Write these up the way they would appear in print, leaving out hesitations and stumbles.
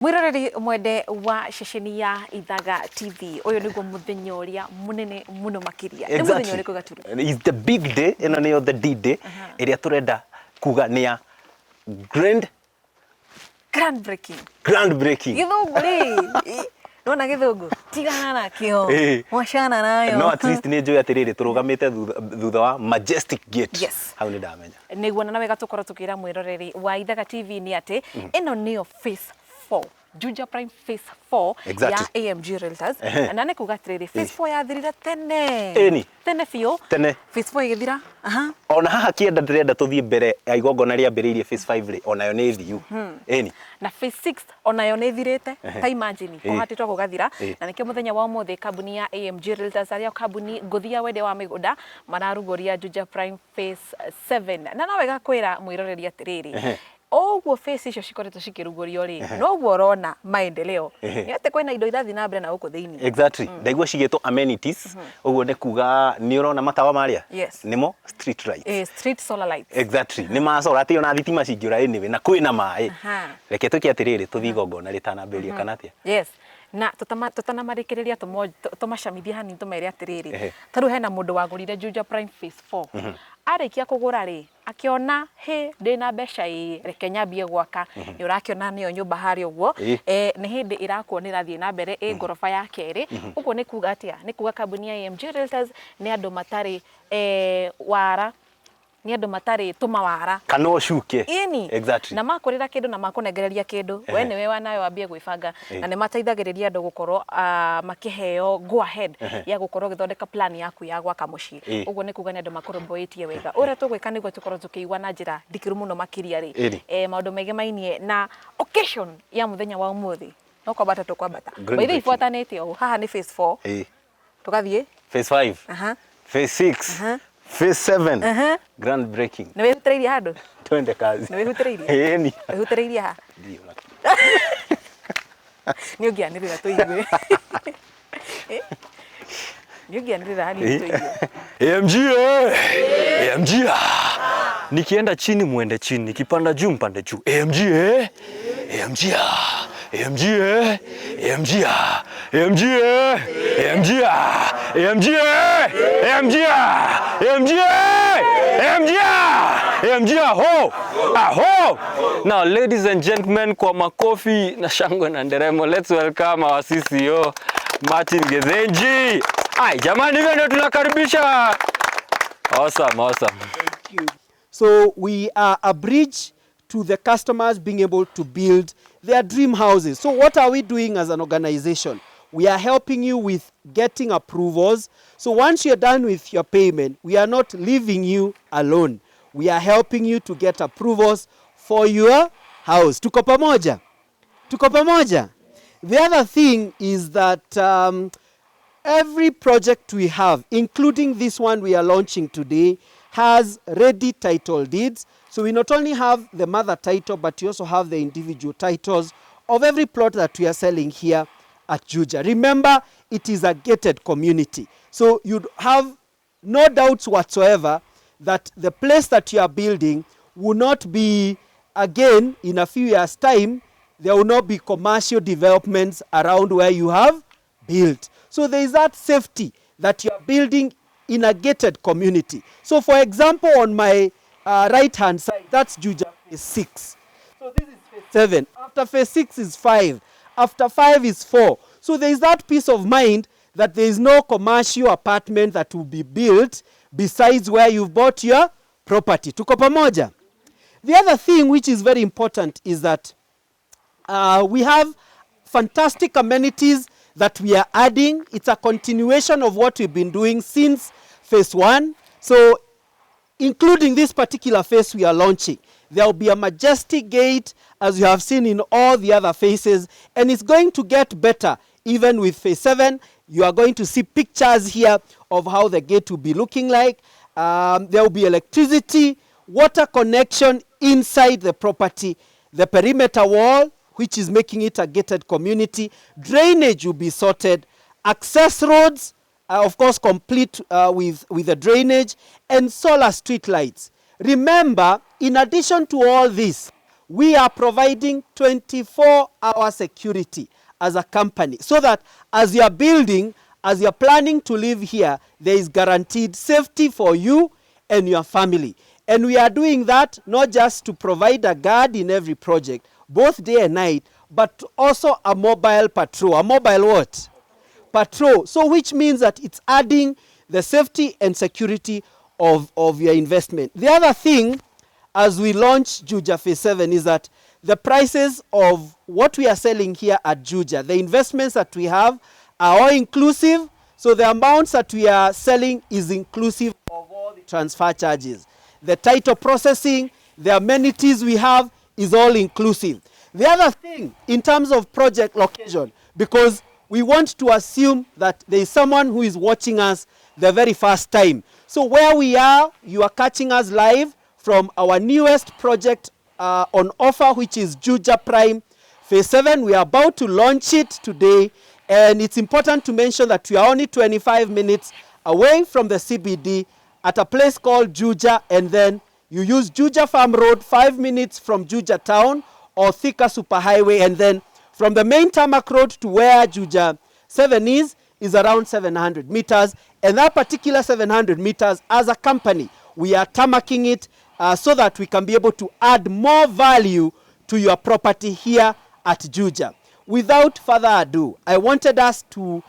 Mwiroreri mwende wa ceceni ya Ithaga TV uyu niguo muthenya uria munene muno makiria ni muthenya uriku gaturu is the big day ino niyo the D-Day iria turenda kuga ni ya groundbreaking githungu ri nona githungu tigana nakio mwacana nayo no at least ni njui atiriri turugamite thutha wa majestic gate hau ni ndamenya niguo na wega tukoro tukira mwiroreri wa Ithaga TV ni ati ino niyo phase 4 JUJA PRIME PHASE 4 ya AMG REALTORS na nĩ kuga atĩrĩrĩ phase 4 yathirire tene biũ phase 4 igĩthira ona haha kĩenda ndĩrenda tũthiĩ mbere ya igongona rĩambĩrĩirie phase 5 rĩ onayo nĩ thiu na phase 6 onayo nĩ thirĩte ta imagine kũhatĩtwo gũgathira na nĩkĩo mũthenya wa ũmũthĩ kambuni ya AMG REALTORS arĩa kambuni ngũthi ya wendia wa mĩgũnda mararugũria JUJA PRIME PHASE 7 na wega kwĩra mwĩroreri atĩrĩrĩ oguo phase icio cikoretwo cikĩrugũrio rĩ noguo ũrona maendeleo nĩ atĩ kwĩna indo irathi na mbere na gũkũ thĩinĩ exactly ndaigua cigĩtwo amenities ũguo nĩ kuga nĩ ũrona matawa marĩa nĩmo street lights street solar lights exactly nĩ macora atĩ ona thitima cingĩũra anyway na kwĩna maaĩ reke tũke atĩrĩrĩ tũthiĩ igongona rĩtanambĩrĩria kana atĩa na tutanamarĩkĩrĩria tũmacamithie hanini tũmere atĩrĩrĩ tarĩu hena mũndũ wagũrire JUJA PRIME PHASE 4 arĩkia kũgũra rĩ akiona ndĩna mbeca reke nyambie gwaka nĩ ũrakĩona nĩyo nyũmba harĩa ũguo nĩ hĩndĩ ĩrakwo nĩ rathiĩ na mbere ngoroba ya kerĩ ũguo nĩ kuga atĩa nĩ kuga kambuni ya AMG REALTORS nĩ andũ matarĩ wara ni andu matari tumawara kana ucuke exactly na makorera kindu na makunengereria kindu we niwe wanayo wambie gwibanga na ni mateithagiriria andu gukorwo makiheo go ahead ya gukorwo githondeka plan yaku ya gwaka mucii uguo ni kuga ni andu makoromboitie wega uria tugwika niguo tukorwo tukiigua na njira ndikiru muno makiria ri maundu mege mainie na occasion ya muthenya wa umuthi no kwambata tukwambata baitha ifuatanite o haha ni phase 4 tugathie phase 5 phase 6 phase 7 groundbreaking nĩ wĩhutĩrĩirie handũ twende kazi nĩ wĩhutĩrĩirie ni wĩhutĩrĩirie ha nĩ ũngĩanĩrĩra tũigue nĩ ũngĩanĩrĩra hani tũigue AMG nikienda chini muende chini nikipanda juu mpande juu AMG AMG AMG AMG AMG AMG AMG AMG AMG AMG AMG ho now ladies and gentlemen kwa makofi na shangwe na nderemo let's welcome our CCO Martin Gezenji jamani hivyo ndio tunakaribisha awesome thank you so we are a bridge to the customers being able to build their dream houses. So what are we doing as an organization? We are helping you with getting approvals. So once you're done with your payment, we are not leaving you alone. We are helping you to get approvals for your house. Tuko pamoja? Tuko pamoja? The other thing is that every project we have, including this one we are launching today, has ready title deeds. So we not only have the mother title, but we also have the individual titles of every plot that we are selling here at JUJA. Remember, it is a gated community. So you have no doubts whatsoever that the place that you are building will not be, again, in a few years' time, there will not be commercial developments around where you have built. So there is that safety that you are building in a gated community. So for example, on my right hand side, that's JUJA phase 6. So this is phase 7. After phase 6 is 5. After 5 is 4. So there is that peace of mind that there is no commercial apartment that will be built besides where you've bought your property. Tuko pamoja? The other thing which is very important is that we have fantastic amenities that we are adding. It's a continuation of what we've been doing since phase 1. So including this particular phase we are launching, there will be a majestic gate as you have seen in all the other phases, and it's going to get better even with phase 7. You are going to see pictures here of how the gate will be looking like. There will be electricity, water connection inside the property, the perimeter wall, which is making it a gated community. Drainage will be sorted, access roads, of course, complete with the drainage, and solar street lights. Remember, in addition to all this, we are providing 24-hour security as a company, so that as you are building, as you are planning to live here, there is guaranteed safety for you and your family. And we are doing that not just to provide a guard in every project, both day and night, but also a mobile patrol. A mobile what? Patrol. So which means that it's adding the safety and security of your investment. The other thing, as we launch JUJA Phase 7, is that the prices of what we are selling here at JUJA, the investments that we have are all inclusive. So the amounts that we are selling is inclusive of all the transfer charges. The title processing, the amenities we have is all inclusive. The other thing, in terms of project location, because we want to assume that there is someone who is watching us the very first time. So where we are, you are catching us live from our newest project on offer, which is JUJA Prime Phase 7. We are about to launch it today, and it's important to mention that we are only 25 minutes away from the CBD at a place called JUJA, and then you use JUJA Farm Road, 5 minutes from JUJA Town, or Thika Superhighway, and then from the main tarmac road to where JUJA 7 is around 700 meters, and that particular 700 meters, as a company, we are tarmacking it so that we can be able to add more value to your property here at JUJA. Without further ado, I wanted us to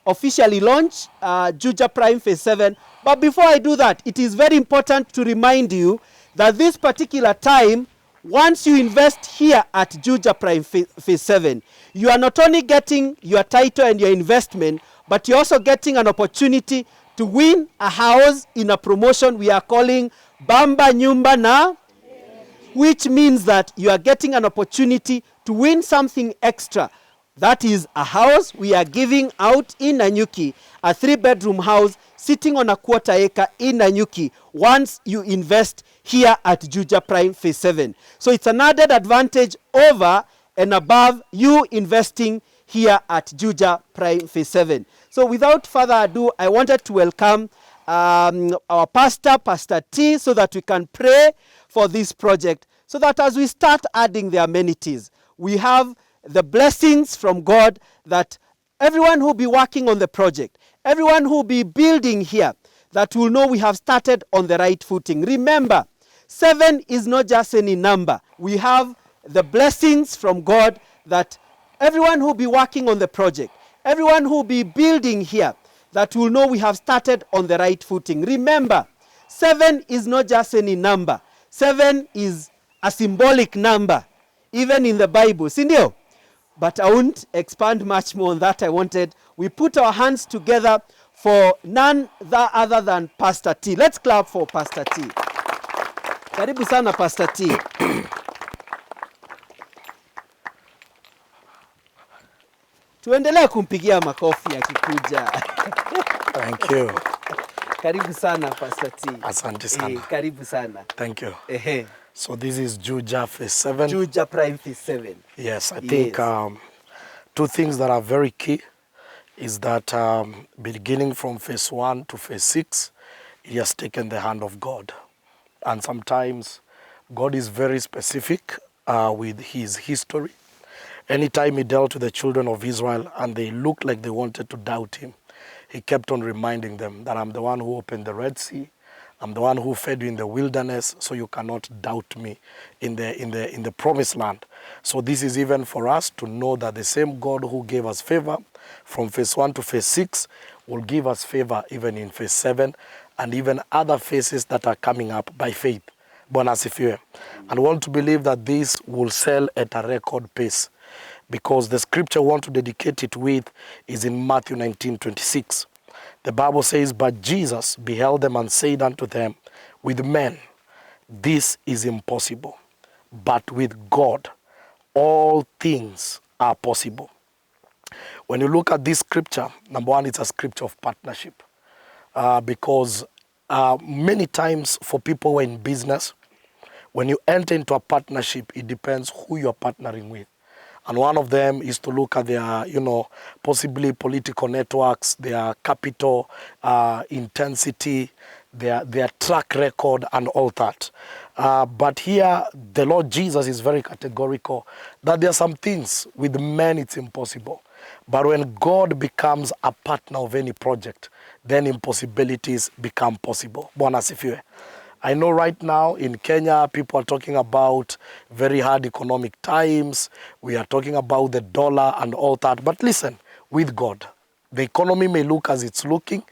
officially launch JUJA Prime Phase 7. But before I do that, it is very important to remind you that this particular time, once you invest here at JUJA Prime Phase 7, you are not only getting your title and your investment, but you're also getting an opportunity to win a house in a promotion we are calling Bamba Nyumba Na, which means that you are getting an opportunity to win something extra. That is a house we are giving out in Nanyuki, a 3-bedroom house sitting on a 1/4 acre in Nanyuki, once you invest here at JUJA Prime Phase 7. So it's an added advantage over and above you investing here at JUJA Prime Phase 7. So without further ado, I wanted to welcome our pastor, Pastor T, so that we can pray for this project, so that as we start adding the amenities, we have the blessings from God, that everyone who will be working on the project, everyone who will be building here, that will know we have started on the right footing. Remember, 7 is not just any number. We have the blessings from God that everyone who will be working on the project, everyone who will be building here, that will know we have started on the right footing. Remember, 7 is not just any number. 7 is a symbolic number, even in the Bible. Sindio? But I won't expand much more on that. We put our hands together for none other than Pastor T. Let's clap for Pastor T. Karibu sana Pastor T. Tuendelee kumpigia makofi akikuja. Thank you. Karibu sana Pastor T. Asante sana. Karibu sana. Thank you. So this is JUJA Phase 7. JUJA Prime Phase 7. Yes, I think two things that are very key is that beginning from Phase 1 to Phase 6, he has taken the hand of God. And sometimes God is very specific with his history. Anytime he dealt with the children of Israel and they looked like they wanted to doubt him, he kept on reminding them that I'm the one who opened the Red Sea. I'm the one who fed you in the wilderness, so you cannot doubt me in the promised land. So this is even for us to know that the same God who gave us favor from Phase 1 to Phase 6 will give us favor even in Phase 7 and even other phases that are coming up by faith. Bwana asifiwe. And we want to believe that this will sell at a record pace, because the scripture we want to dedicate it with is in Matthew 19:26. The Bible says, but Jesus beheld them and said unto them, with men this is impossible, but with God all things are possible. When you look at this scripture, number one, it's a scripture of partnership. Because many times for people who are in business, when you enter into a partnership, it depends who you're partnering with. And one of them is to look at their, possibly political networks, their capital intensity, their track record and all that. But here, the Lord Jesus is very categorical that there are some things with men it's impossible. But when God becomes a partner of any project, then impossibilities become possible. Bwana asifiwe. I know right now in Kenya, people are talking about very hard economic times. We are talking about the dollar and all that. But listen, with God, the economy may look as it's looking.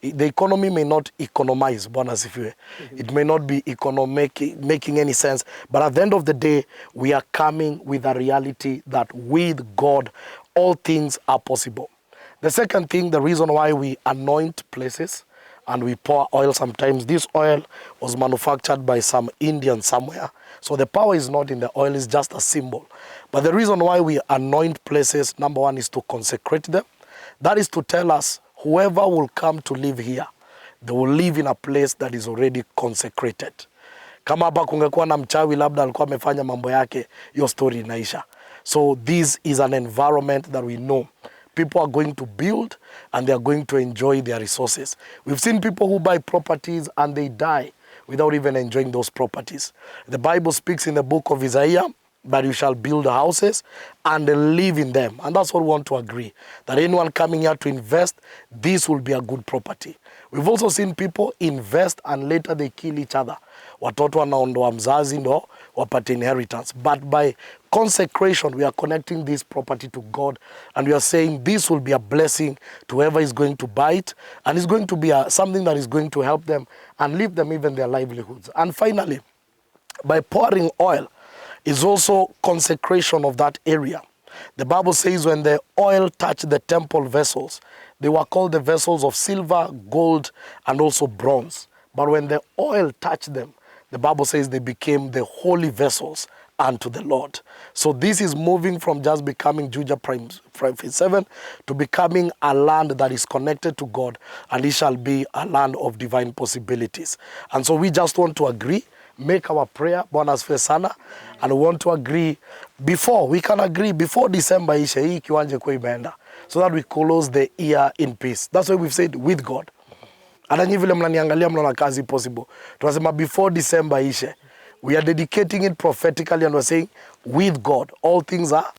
The economy may not economize, Bwana asifiwe. It may not be making any sense. But at the end of the day, we are coming with a reality that with God, all things are possible. The second thing, the reason why we anoint places and we pour oil sometimes, this oil was manufactured by some Indian somewhere. So the power is not in the oil, it's just a symbol. But the reason why we anoint places, number one, is to consecrate them. That is to tell us, whoever will come to live here, they will live in a place that is already consecrated. Kama hapa kungekuwa na mchawi labda alikuwa amefanya mambo yake, your story inaisha. So this is an environment that we know people are going to build and they are going to enjoy their resources. We've seen people who buy properties and they die without even enjoying those properties. The Bible speaks in the book of Isaiah that you shall build houses and live in them. And that's what we want to agree, that anyone coming here to invest, this will be a good property. We've also seen people invest and later they kill each other. Watoto wanaondoa mzazi ndo wapate inheritance. But by consecration, we are connecting this property to God and we are saying this will be a blessing to whoever is going to buy it, and it's going to be something that is going to help them and leave them even their livelihoods. And finally, by pouring oil is also consecration of that area. The Bible says when the oil touched the temple vessels, they were called the vessels of silver, gold, and also bronze. But when the oil touched them, the Bible says they became the holy vessels unto the Lord. So this is moving from just becoming JUJA Prime Phase 7 to becoming a land that is connected to God, and it shall be a land of divine possibilities. And so we just want to agree, make our prayer, Bwana asifiwe sana, and we want to agree before December ishe hii kiwanje kwa imeenda, so that we close the year in peace. That's why we've said with God. Hata nyi vile mnaniangalia mnaona kazi possible. Tunasema before December ishe, we are dedicating it prophetically and we're saying with God all things are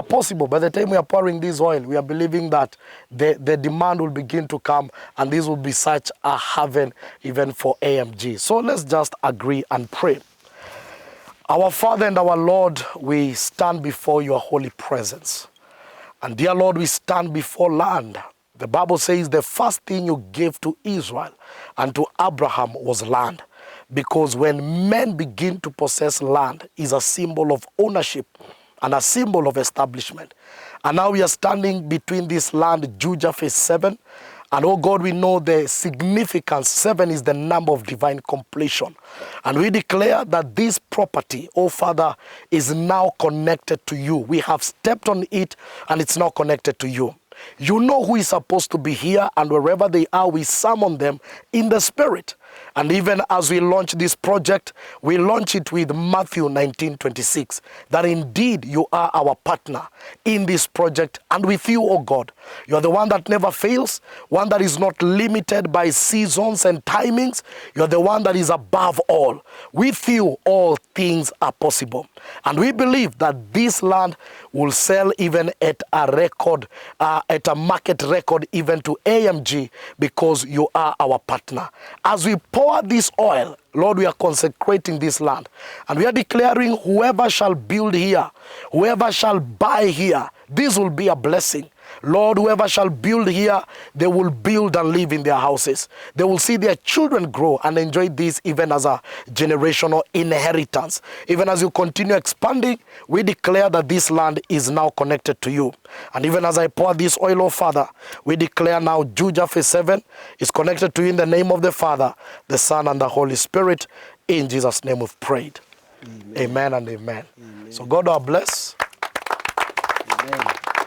possible. By the time we are pouring this oil, we are believing that the demand will begin to come, and this will be such a heaven even for AMG. So let's just agree and pray. Our Father and our Lord, we stand before your holy presence. And dear Lord, we stand before land. The Bible says the first thing you gave to Israel and to Abraham was land. Because when men begin to possess land, is a symbol of ownership and a symbol of establishment. And now we are standing between this land, JUJA Phase 7. And oh God, we know the significance. 7 is the number of divine completion. And we declare that this property, oh Father, is now connected to you. We have stepped on it and it's now connected to you. You know who is supposed to be here, and wherever they are, we summon them in the spirit. And even as we launch this project, we launch it with Matthew 19:26, that indeed you are our partner in this project, and with you, oh God, you are the one that never fails, one that is not limited by seasons and timings. You are the one that is above all. With you, all things are possible. And we believe that this land will sell even at a record, at a market record, even to AMG, because you are our partner. As we pour this oil, Lord, we are consecrating this land. And we are declaring whoever shall build here, whoever shall buy here, this will be a blessing. Lord, whoever shall build here, they will build and live in their houses. They will see their children grow and enjoy this even as a generational inheritance. Even as you continue expanding, we declare that this land is now connected to you. And even as I pour this oil, oh Father, we declare now JUJA Phase 7 is connected to you in the name of the Father, the Son, and the Holy Spirit. In Jesus' name we've prayed. Amen, amen and amen. Amen. So God will bless. Amen.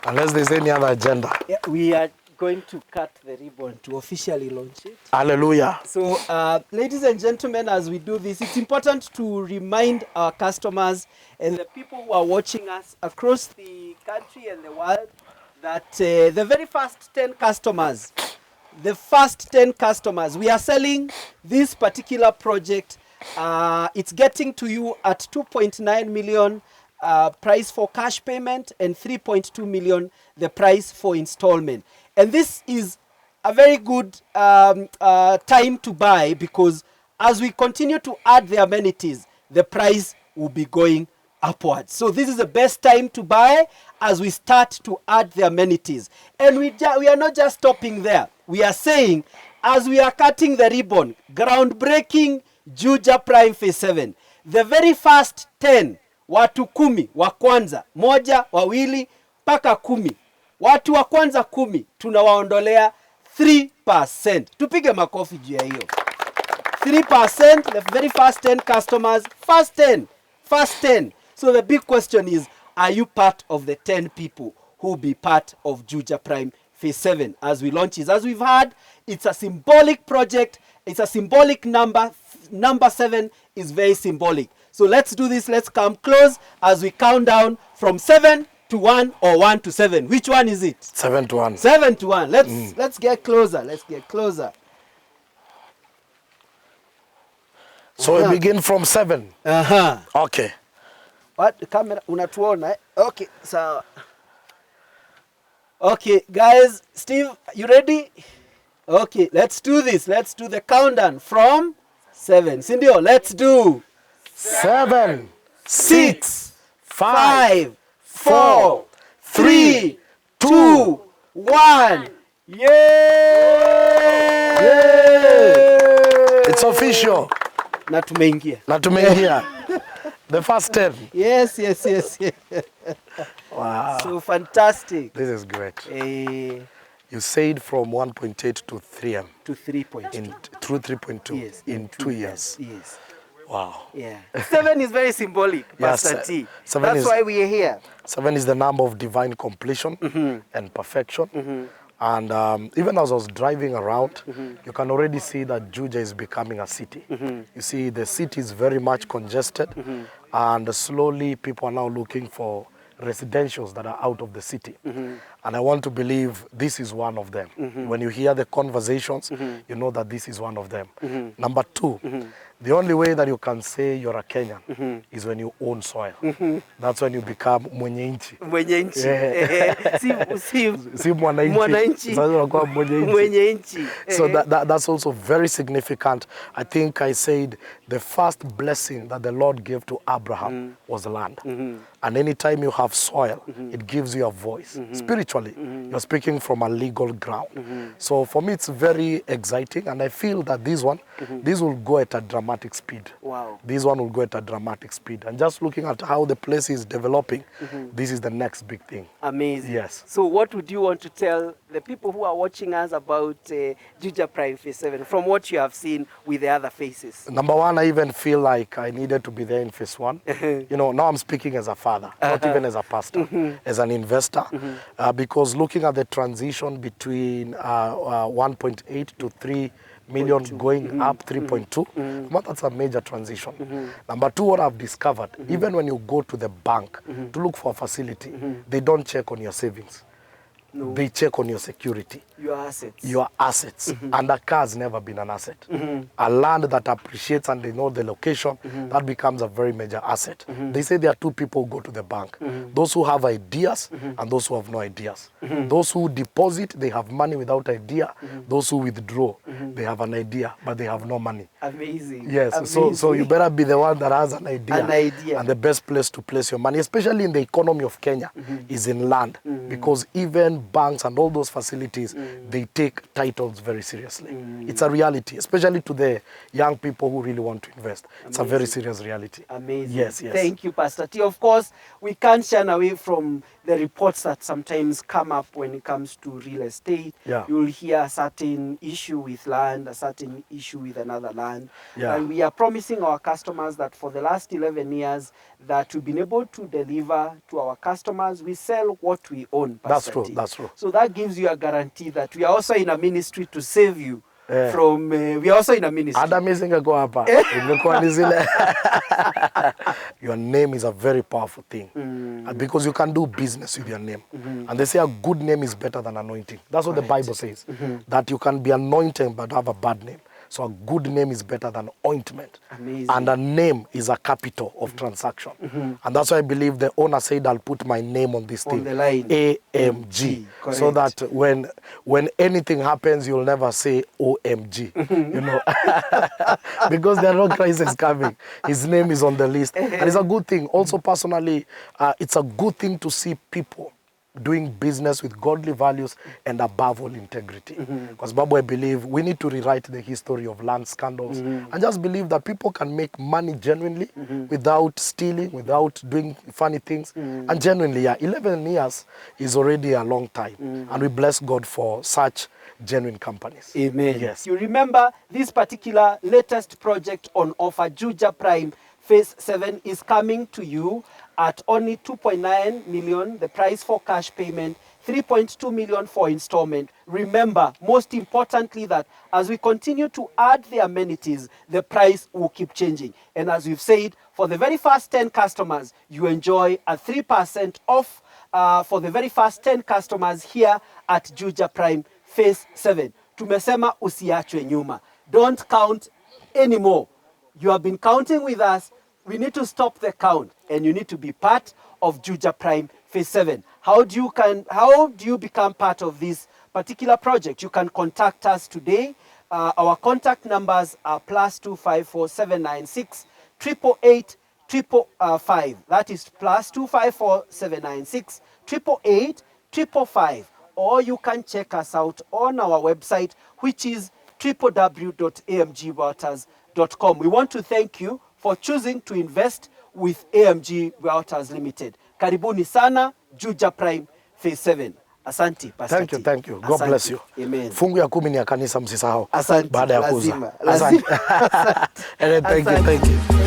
Unless there's any other agenda. Yeah, we are going to cut the ribbon to officially launch it. Hallelujah. So, ladies and gentlemen, as we do this, it's important to remind our customers and the people who are watching us across the country and the world that the very first 10 customers the first 10 customers. We are selling this particular project. It's getting to you at 2.9 million price for cash payment and 3.2 million the price for installment. And this is a very good time to buy, because as we continue to add the amenities, the price will be going upwards. So this is the best time to buy as we start to add the amenities. And we are not just stopping there. We are saying, as we are cutting the ribbon, groundbreaking JUJA Prime Phase 7, the very first 10, watu 10 wa kwanza, moja, wawili, paka 10. Watu wa kwanza 10 tunawaondolea 3%. Tupige makofi juu ya hiyo. 3%, the very first 10 customers, first 10. So the big question is, are you part of the 10 people who will be part of JUJA Prime Phase 7 as we launch it? As we've heard, it's a symbolic project. It's a symbolic number. Number 7 is very symbolic. So let's do this. Let's come close as we count down from 7 to 1 or 1 to 7. Which one is it? 7 to 1. 7 to 1. Let's get closer. Let's get closer. So we begin from 7. Okay. What? The camera unatuona eh? Okay, so okay, guys, Steve, you ready? Okay, let's do this. Let's do the countdown from 7. Sindio, let's do 7, 6, 5, 4, 3, 2, 1. Yay! It's official. Na tumeingia. The first 10. Yes. Wow. So fantastic. This is great. You said from 1.8 to 3M. To 3.2. Through 3.2 Yes, in 2 years. Yes. Wow. Yeah. 7 is very symbolic, Pastor Yes, T. 7 That's is- why we are here. 7 is the number of divine completion and perfection. And even as I was driving around, you can already see that JUJA is becoming a city. You see, the city is very much congested, and slowly people are now looking for residentials that are out of the city. And I want to believe this is one of them. When you hear the conversations, you know that this is one of them. Number 2, the only way that you can say you're a Kenyan is when you own soil. That's when you become mwenye nchi. Mwenye nchi. Si mwananchi. Sasa unakuwa mwenye nchi. Mwenye nchi. So that's also very significant. I think I said the first blessing that the Lord gave to Abraham was land. And anytime you have soil, it gives you a voice. Spiritually, you're speaking from a legal ground. So for me, it's very exciting. And I feel that this will go at a dramatic speed. Wow. This one will go at a dramatic speed. And just looking at how the place is developing, this is the next big thing. Amazing. Yes. So what would you want to tell the people who are watching us about JUJA Prime Phase 7 from what you have seen with the other phases? Number 1, I even feel like I needed to be there in Phase 1. You know, now I'm speaking as a father, not even as a pastor, as an investor. Because looking at the transition between 1.8 to 3 million going up 3.2, but that's a major transition. Number 2, what I've discovered, even when you go to the bank to look for a facility, they don't check on your savings. No. They check on your security. Your assets. Your assets. And a car has never been an asset. A land that appreciates and they know the location, that becomes a very major asset. They say there are 2 people who go to the bank. Those who have ideas and those who have no ideas. Those who deposit, they have money without idea. Those who withdraw, they have an idea, but they have no money. Amazing. Yes, Amazing. So you better be the one that has an idea. An idea. And the best place to place your money, especially in the economy of Kenya, is in land. Because even banks and all those facilities, they take titles very seriously. It's a reality, especially to the young people who really want to invest. It's a very serious reality. Amazing. Yes. Thank you, Pastor T. Of course, we can't shun away from the reports that sometimes come up when it comes to real estate. Yeah. You'll hear a certain issue with land, a certain issue with another land. Yeah. And we are promising our customers that for the last 11 years, that we've been able to deliver to our customers. We sell what we own, Pastor T. That's true. So that gives you a guarantee that we are also in a ministry to save you from we are also in a ministry. Ada mimi singekuwa hapa. Ingekuwa ni zile. Your name is a very powerful thing. Because you can do business with your name. And they say a good name is better than anointing. That's what the Bible says. That you can be anointed but have a bad name. So a good name is better than ointment. Amazing. And a name is a capital of transaction. And that's why I believe the owner said, I'll put my name on this thing. On the line. AMG. So that when anything happens, you'll never say OMG. You know, because there are no crises coming. His name is on the list. And it's a good thing. Also, personally, it's a good thing to see people doing business with godly values and above all integrity. Because Bible, I believe we need to rewrite the history of land scandals and just believe that people can make money genuinely without stealing, without doing funny things. And genuinely, 11 years is already a long time. And we bless God for such genuine companies. Amen. Yes. You remember this particular latest project on offer, JUJA Prime Phase 7 is coming to you at only 2.9 million, the price for cash payment, 3.2 million for installment. Remember, most importantly, that as we continue to add the amenities, the price will keep changing. And as we've said, for the very first 10 customers, you enjoy a 3% off for the very first 10 customers here at JUJA Prime Phase 7. Tumesema usiachwe nyuma. Don't count anymore. You have been counting with us. We need to stop the count, and you need to be part of JUJA Prime Phase 7. How do you become part of this particular project? You can contact us today. Our contact numbers are +254 796 888 555. That is +254 796 888 555. Or you can check us out on our website, which is www.amgrealtors.com. We want to thank you for choosing to invest with AMG Realtors Limited. Karibuni sana, JUJA Prime Phase 7. Asante, Pastor. Thank you. God bless you. Amen. Fungu ya 10 ni ya kanisa msisahau. Asante. Baada ya kuuza. Lazima. Asante. Thank you.